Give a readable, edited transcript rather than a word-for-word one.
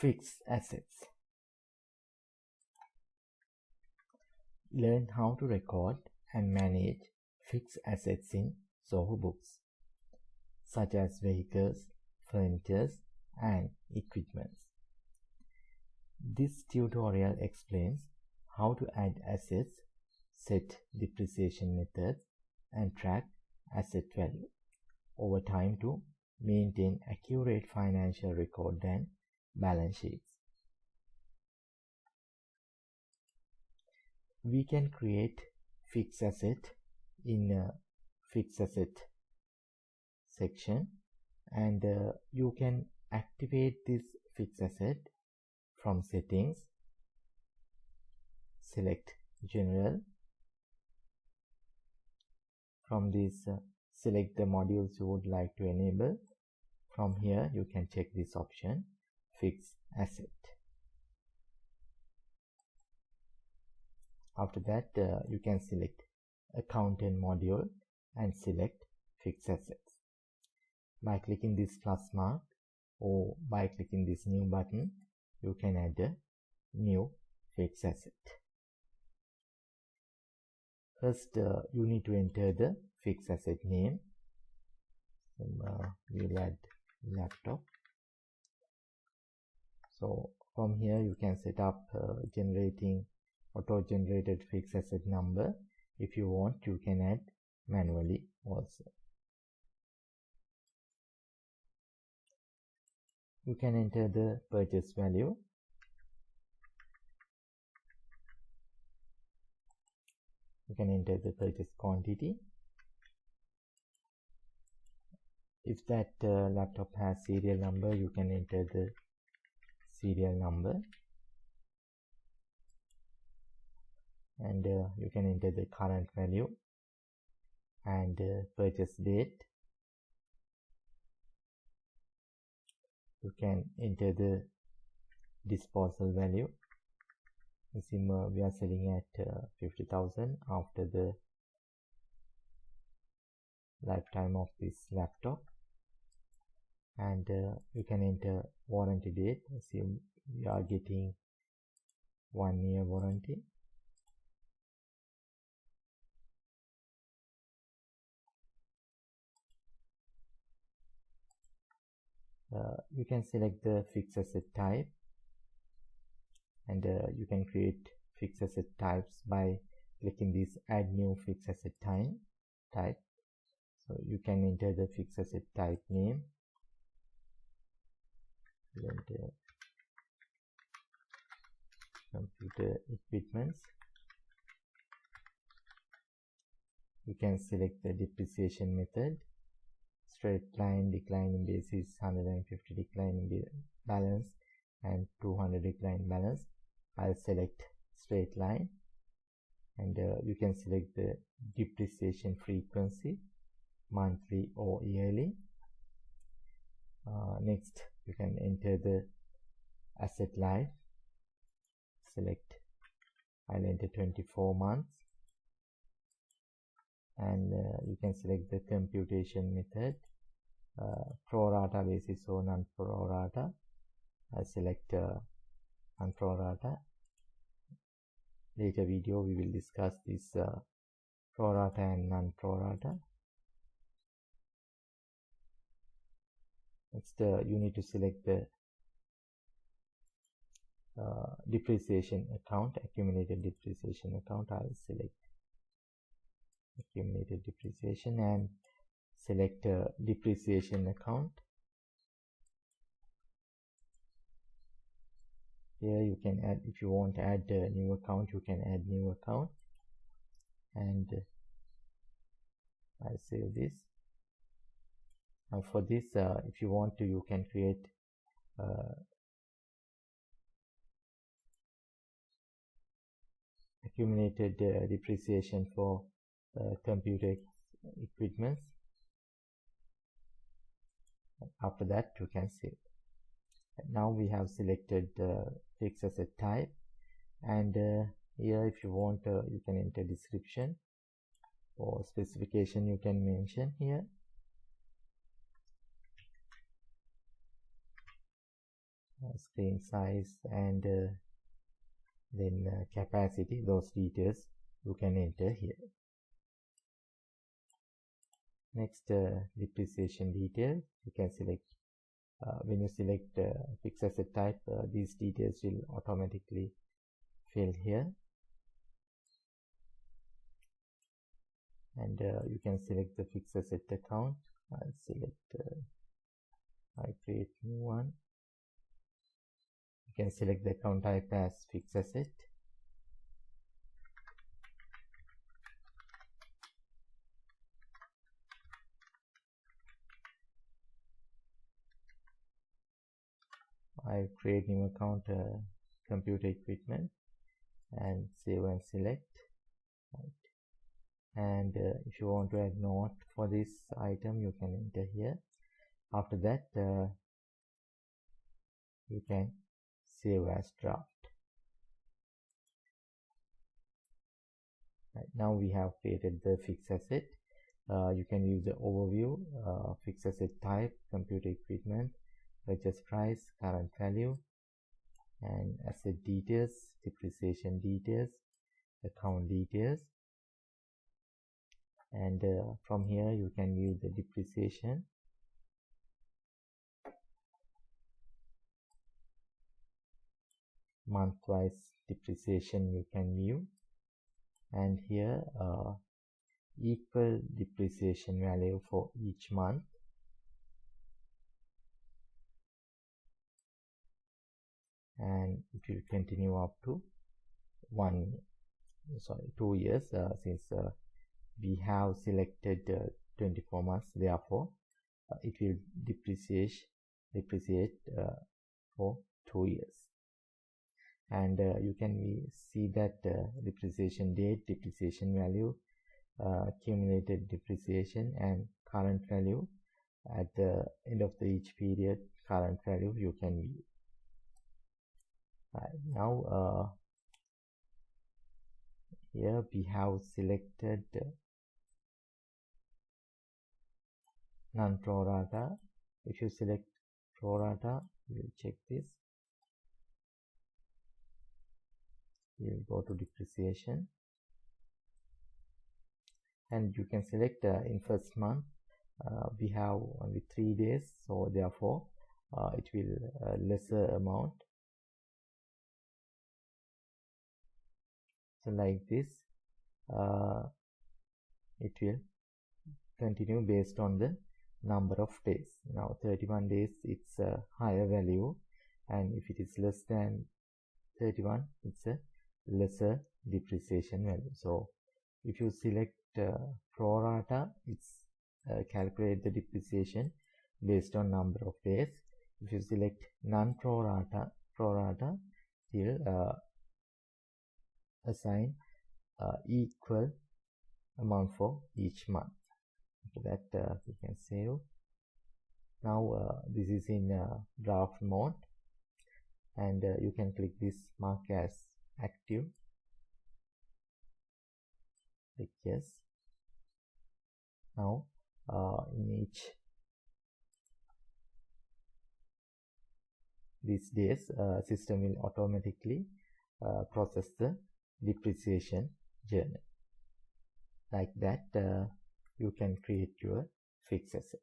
Fixed assets. Learn how to record and manage fixed assets in Zoho books, such as vehicles, furniture, and equipment. This tutorial explains how to add assets, set depreciation methods, and track asset value over time to maintain accurate financial record and balance sheets. We can create fixed asset in a fixed asset section, and you can activate this fixed asset from settings. Select general. From this select the modules you would like to enable. From here you can check this option, fixed asset. After that you can select accountant module and select fixed assets. By clicking this plus mark or by clicking this new button, you can add a new fixed asset. First you need to enter the fixed asset name. We'll add laptop. So from here you can set up generating auto-generated fixed asset number. If you want, you can add manually also. You can enter the purchase value. You can enter the purchase quantity. If that laptop has serial number, you can enter the serial number. And you can enter the current value and purchase date. You can enter the disposal value. We are selling at 50,000 after the lifetime of this laptop. And you can enter warranty date. Assume we are getting 1 year warranty. You can select the fixed asset type, and you can create fixed asset types by clicking this add new fixed asset type. So you can enter the fixed asset type name, and computer equipment. You can select the depreciation method, straight line, declining basis, 150 declining balance, and 200 decline balance. I'll select straight line, and you can select the depreciation frequency, monthly or yearly. Next you can enter the asset life. Select, I'll enter 24 months, and you can select the computation method, pro rata basis or non pro rata. I select non pro rata. Later video we will discuss this pro rata and non pro rata. Next you need to select the depreciation account, accumulated depreciation account. I will select accumulated depreciation and select depreciation account. Here you can add, if you want to add a new account, you can add new account, and I'll save this. For this if you want to, you can create accumulated depreciation for computer equipment. After that you can save. Now we have selected fixed asset type, and here if you want you can enter description or specification. You can mention here. screen size, and then capacity. Those details you can enter here. Next, depreciation detail. You can select when you select fixed asset type, these details will automatically fill here, and you can select the fixed asset account. I'll select I create new one. You can select the account type as fixed asset. I create new account, computer equipment, and save and select. Right. And if you want to add note for this item, you can enter here. After that, you can save as draft. Right. Now we have created the fixed asset. You can use the overview, fixed asset type, computer equipment, purchase price, current value, and asset details, depreciation details, account details. And from here you can view the depreciation, month-wise depreciation you can view, and here equal depreciation value for each month. And it will continue up to 2 years, since we have selected 24 months, therefore it will depreciate for 2 years. And you can see that depreciation date, depreciation value, accumulated depreciation, and current value at the end of each period. Current value you can view. Right. Now here we have selected non-pro rata. If you select pro rata, we'll check this. We'll go to depreciation, and you can select in first month. We have only 3 days, so therefore it will lesser amount. So like this, it will continue based on the number of days. Now 31 days, it's a higher value, and if it is less than 31, it's a lesser depreciation value. So if you select pro rata, it's calculate the depreciation based on number of days. If you select non-pro rata, will assign equal amount for each month. After that, we can save. Now this is in draft mode, and you can click this mark as active. Click yes. Now in each these days, system will automatically process the depreciation journal. Like that, you can create your fixed asset.